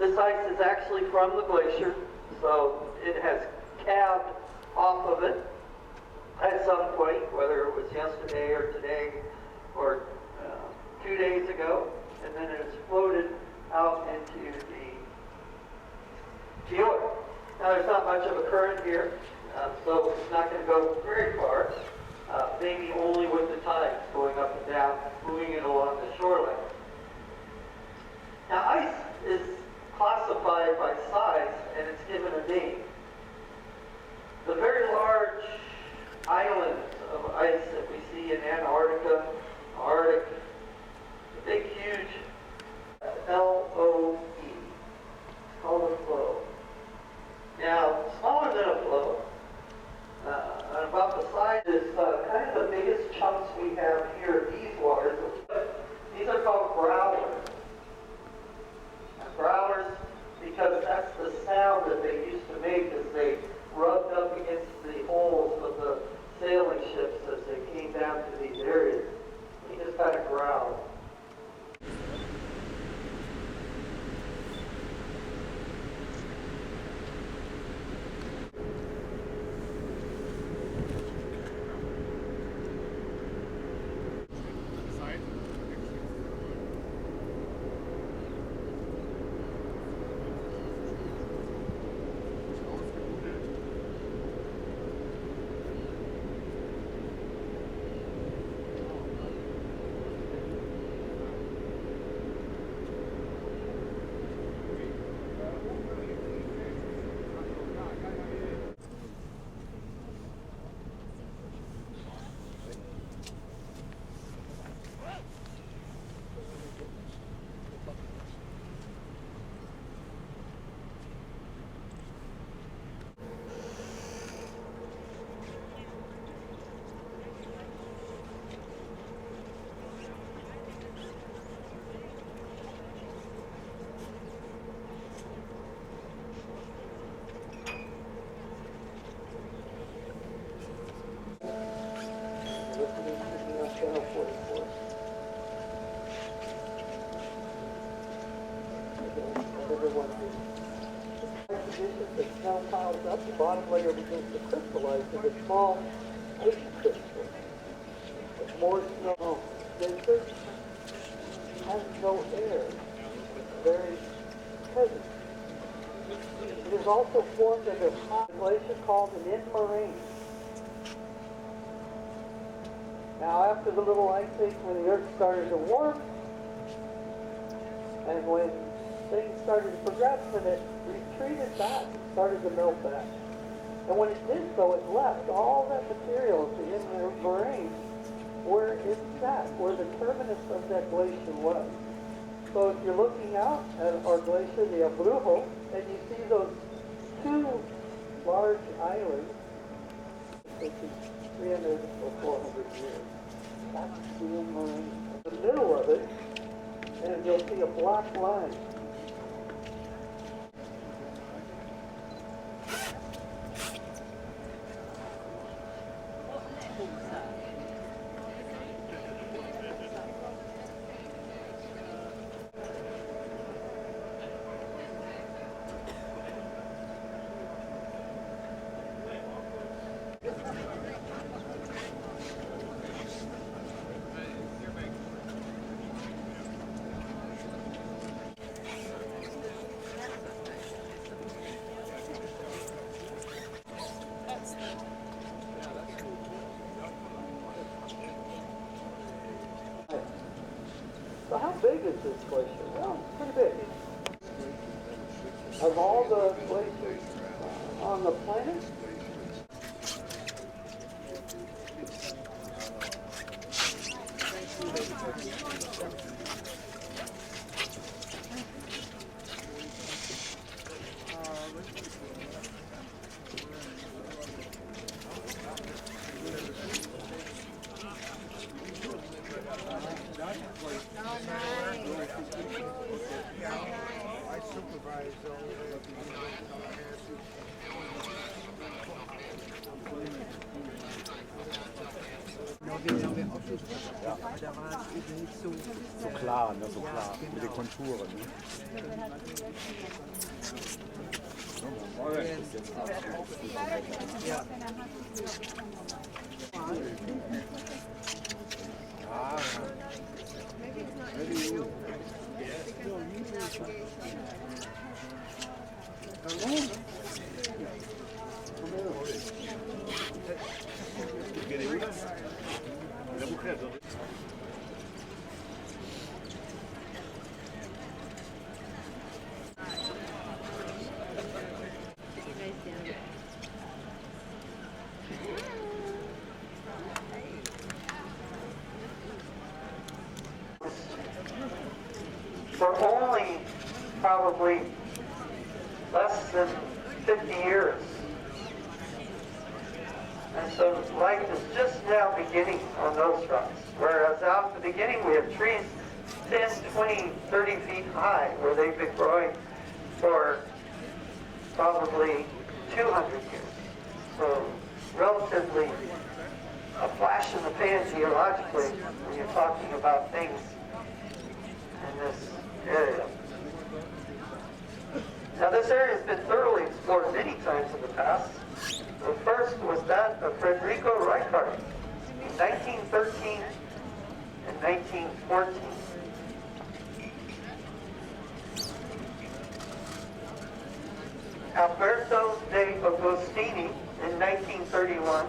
This ice is actually from the glacier, so it has calved off of it at some point, whether it was yesterday or today or 2 days ago, and then it has floated out into the fjord. Now there's not much of a current here, so it's not going to go very far, maybe only with the tides going up and down, moving it along the shoreline. Now ice is classified by size, and it's given a name. The very large islands of ice that we see in Antarctica, Arctic, the big, huge L-O-E, called a flow. Now, smaller than a flow, and about the size is kind of the biggest chunks we have here, these waters. These are called growlers. Growlers, because that's the sound that they used to make as they rubbed up against the hulls of the sailing ships as they came down to these areas. They just kind of growl. The snow piles up, the bottom layer begins to crystallize into small ice crystals. With more snow, desert has no air. It's very heavy. It is also formed under hot glacier called an end moraine. Now after the little ice age, when the earth started to warm, and when things started to progress, and it retreated back, started to melt back. And when it did so, it left all that material at the end of the moraine where it sat, where the terminus of that glacier was. So if you're looking out at our glacier, the Abrujo, and you see those two large islands, which is 300 or 400 years, that's the end moraine. In the middle of it, and you'll see a black line. So how big is this glacier? Well, it's pretty big. Of all the glaciers on the planet, I supervise all the way up to the der war eben nicht so. So klar, ne, so klar, mit den Konturen. Ne? Ja. For only probably less than 50 years. And so life is just now beginning on those rocks. Whereas out at the beginning we have trees 10, 20, 30 feet high where they've been growing for probably 200 years. So relatively a flash in the pan geologically when you're talking about things in this area. Now this area has been thoroughly explored many times in the past. The first was that of Federico Reichardt in 1913 and 1914. Alberto de Agostini in 1931,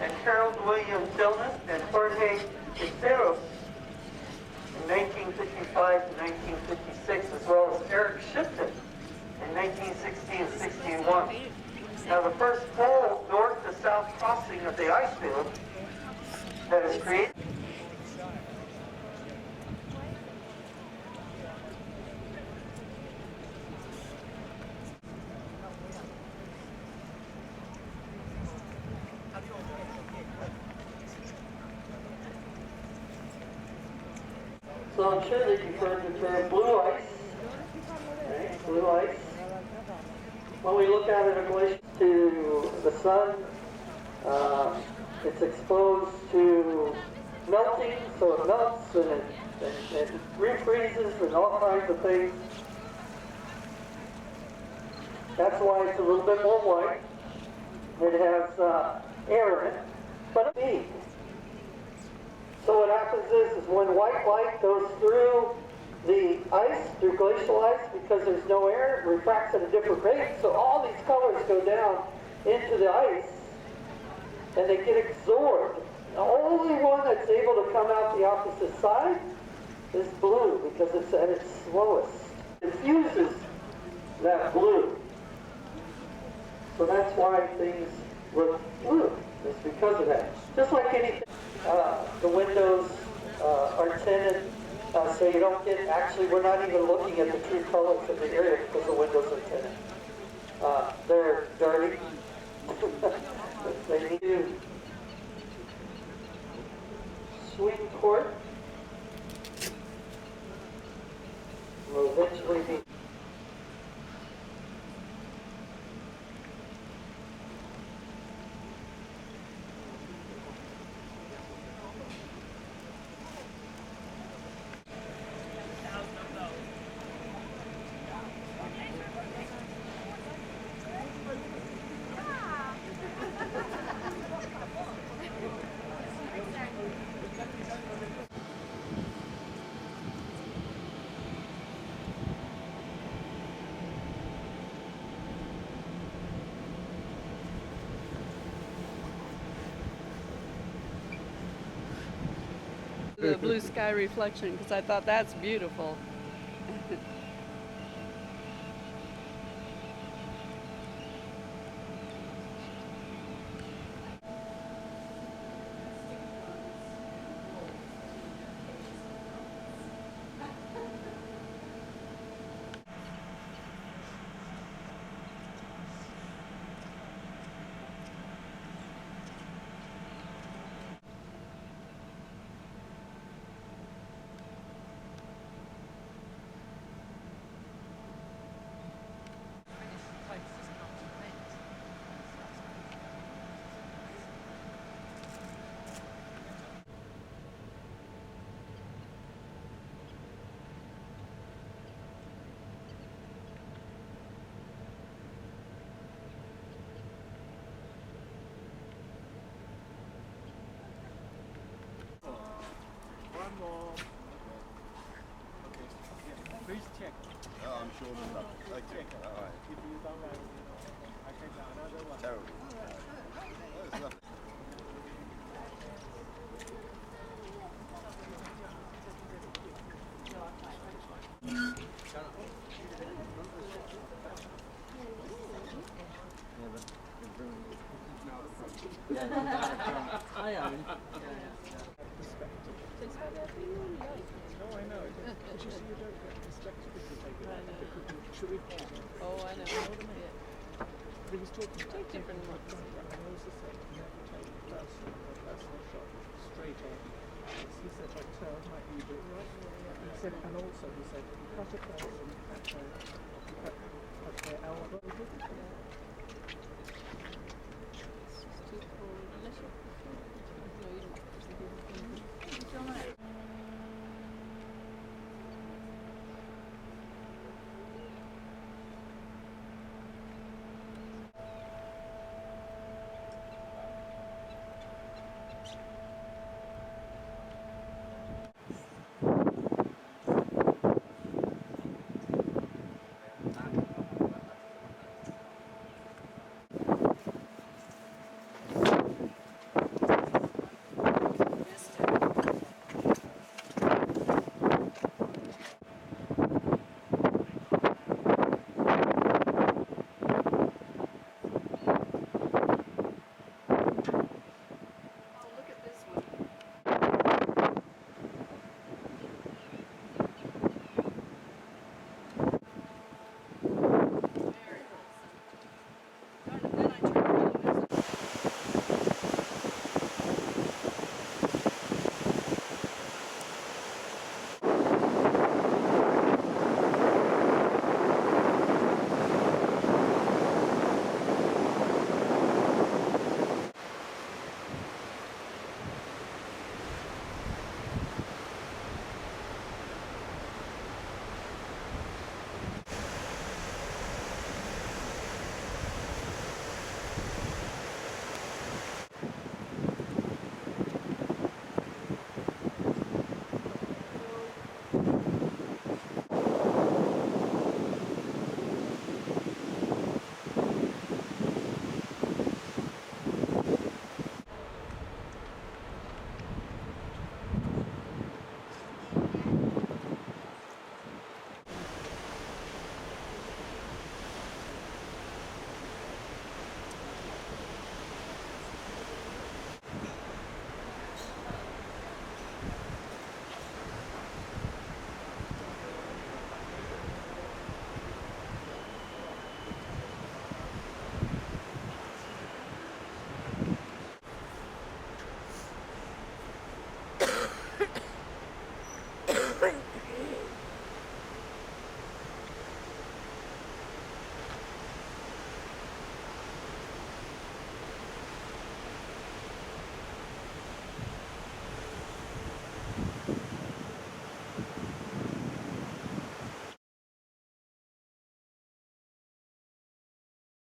and Harold William Tillman and Jorge Iseros in 1955 to 1956, as well as Eric Shipton in 1960 and 61. Now the first full north to south crossing of the ice field that is created. So I'm sure that you've heard the term blue ice. Right? Blue ice. When we look at it in relation to the sun, it's exposed to melting, so it melts and it refreezes and all kinds of things. That's why it's a little bit more white. It has air in it, but it's big. So what happens is when white light goes through the ice, through glacial ice, because there's no air, it refracts at a different rate, so all these colors go down into the ice, and they get absorbed. The only one that's able to come out the opposite side is blue, because it's at its slowest. It fuses that blue. So that's why things look blue. It's because of that. Just like anything. The windows are tinted, so you don't get, actually we're not even looking at the true colors of the area because the windows are tinted. They're dirty. They need to swing court. Will eventually be. The blue sky reflection, because I thought that's beautiful. No, I'm sure we'll love it. Okay, all right. Terrible. Oh, it's lovely. I own. Oh, I know. Yeah. He was talking about Take different ones. I also said never take personal shot straight on. He said like 12 might be a bit right. He said, and also he said cut a person at their elbow.